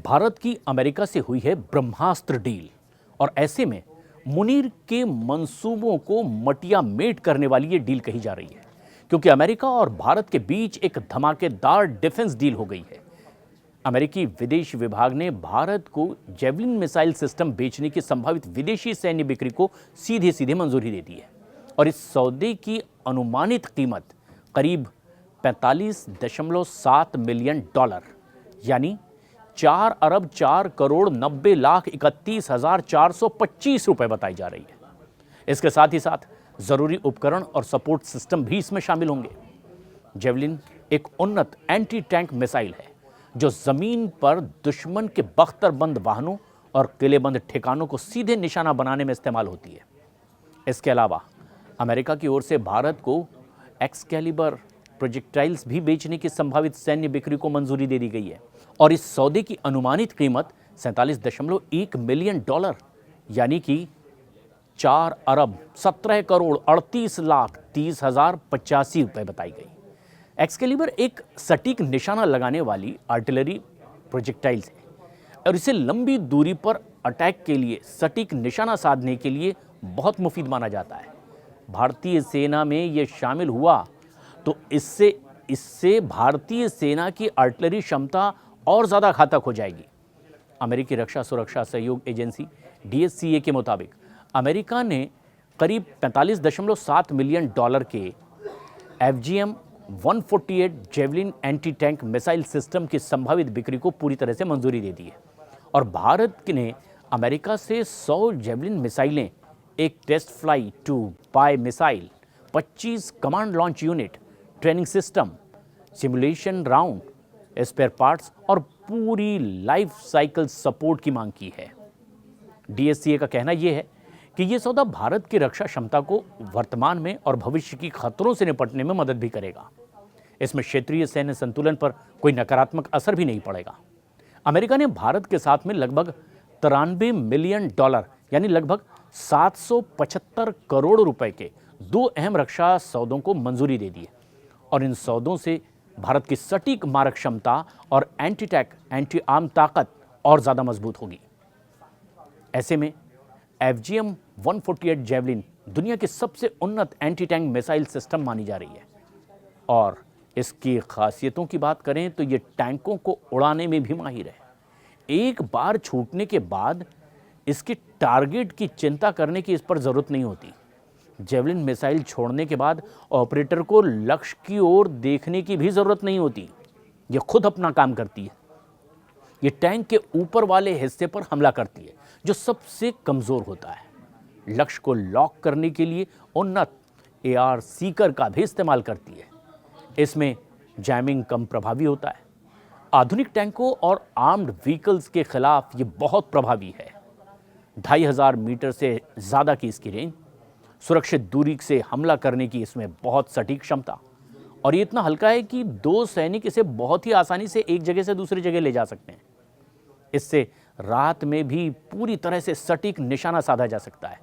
भारत की अमेरिका से हुई है ब्रह्मास्त्र डील और ऐसे में मुनीर के मंसूबों को मटिया मेट करने वाली ये डील कही जा रही है, क्योंकि अमेरिका और भारत के बीच एक धमाकेदार डिफेंस डील हो गई है। अमेरिकी विदेश विभाग ने भारत को जेवलिन मिसाइल सिस्टम बेचने की संभावित विदेशी सैन्य बिक्री को सीधे सीधे मंजूरी दे दी है और इस सौदे की अनुमानित कीमत करीब 45.7 मिलियन डॉलर यानी 4 अरब 4 करोड़ 90 लाख 31,425 रुपए बताई जा रही है। इसके साथ ही साथ जरूरी उपकरण और सपोर्ट सिस्टम भी इसमें शामिल होंगे। जेवलिन एक उन्नत एंटी टैंक मिसाइल है जो जमीन पर दुश्मन के बख्तरबंद वाहनों और किलेबंद ठिकानों को सीधे निशाना बनाने में इस्तेमाल होती है। इसके अलावा अमेरिका की ओर से भारत को एक्सकैलिबर प्रोजेक्टाइल्स भी बेचने की संभावित सैन्य बिक्री को मंजूरी दे दी गई है और इस सौदे की अनुमानित कीमत 47.1 मिलियन डॉलर यानी कि 4 अरब 17 करोड़ 38 लाख 30,085 रुपए बताई गई। एक्सकैलिबर एक सटीक निशाना लगाने वाली आर्टिलरी प्रोजेक्टाइल्स है और इसे लंबी दूरी पर अटैक के लिए सटीक निशाना साधने के लिए बहुत मुफीद माना जाता है। भारतीय सेना में यह शामिल हुआ तो इससे भारतीय सेना की आर्टिलरी क्षमता और ज़्यादा घातक हो जाएगी। अमेरिकी रक्षा सुरक्षा सहयोग एजेंसी DSCA के मुताबिक अमेरिका ने करीब 45.7 मिलियन डॉलर के FGM-148 javelin anti tank missile system की संभावित बिक्री को पूरी तरह से मंजूरी दे दी है और भारत ने अमेरिका से 100 जेवलिन मिसाइलें, एक test fly to buy missile, 25 command launch unit, training system, simulation round, spare parts और पूरी लाइफ साइकिल सपोर्ट की मांग की है। DSCA का कहना यह है कि यह सौदा भारत की रक्षा क्षमता को वर्तमान में और भविष्य की खतरों से निपटने में मदद भी करेगा। इसमें क्षेत्रीय सैन्य संतुलन पर कोई नकारात्मक असर भी नहीं पड़ेगा। अमेरिका ने भारत के साथ में लगभग 93 मिलियन डॉलर यानी लगभग 775 करोड़ रुपए के 2 अहम रक्षा सौदों को मंजूरी दे दी है और इन सौदों से भारत की सटीक मारक क्षमता और एंटी टैंक एंटी आर्म ताकत और ज्यादा मजबूत होगी। ऐसे में FGM-148 जेवलिन दुनिया की सबसे उन्नत एंटी टैंक मिसाइल सिस्टम मानी जा रही है और इसकी खासियतों की बात करें तो ये टैंकों को उड़ाने में भी माहिर है। एक बार छूटने के बाद इसके टारगेट की चिंता करने की इस पर जरूरत नहीं होती। जेवलिन मिसाइल छोड़ने के बाद ऑपरेटर को लक्ष्य की ओर देखने की भी जरूरत नहीं होती, यह खुद अपना काम करती है। यह टैंक के ऊपर वाले हिस्से पर हमला करती है जो सबसे कमजोर होता है। लक्ष्य को लॉक करने के लिए उन्नत AR सीकर का भी इस्तेमाल करती है। इसमें जैमिंग कम प्रभावी होता है। आधुनिक टैंकों और आर्म्ड व्हीकल्स के खिलाफ यह बहुत प्रभावी है। 2500 मीटर से ज्यादा की इसकी रेंज, सुरक्षित दूरी से हमला करने की इसमें बहुत सटीक क्षमता और ये इतना हल्का है कि 2 सैनिक इसे बहुत ही आसानी से एक जगह से दूसरी जगह ले जा सकते हैं। इससे रात में भी पूरी तरह से सटीक निशाना साधा जा सकता है।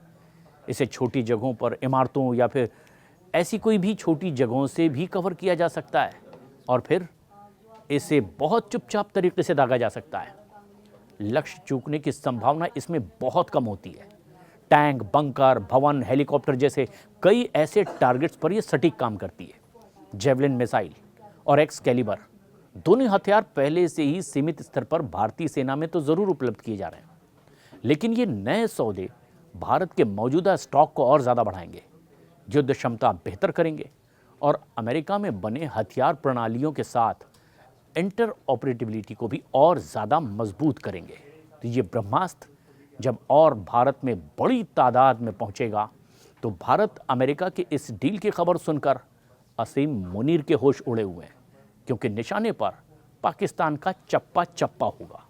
इसे छोटी जगहों पर, इमारतों या फिर ऐसी कोई भी छोटी जगहों से भी कवर किया जा सकता है और फिर इसे बहुत चुपचाप तरीके से दागा जा सकता है। लक्ष्य चूकने की संभावना इसमें बहुत कम होती है। टैंक, बंकर, भवन, हेलीकॉप्टर जैसे कई ऐसे टारगेट्स पर यह सटीक काम करती है। जेवलिन मिसाइल और एक्सकैलिबर दोनों हथियार पहले से ही सीमित स्तर पर भारतीय सेना में तो जरूर उपलब्ध किए जा रहे हैं, लेकिन ये नए सौदे भारत के मौजूदा स्टॉक को और ज्यादा बढ़ाएंगे, युद्ध क्षमता बेहतर करेंगे और अमेरिका में बने हथियार प्रणालियों के साथ इंटर ऑपरेटिबिलिटी को भी और ज्यादा मजबूत करेंगे। तो ये ब्रह्मास्त्र जब और भारत में बड़ी तादाद में पहुंचेगा तो भारत अमेरिका के इस डील की खबर सुनकर असीम मुनीर के होश उड़े हुए हैं, क्योंकि निशाने पर पाकिस्तान का चप्पा चप्पा होगा।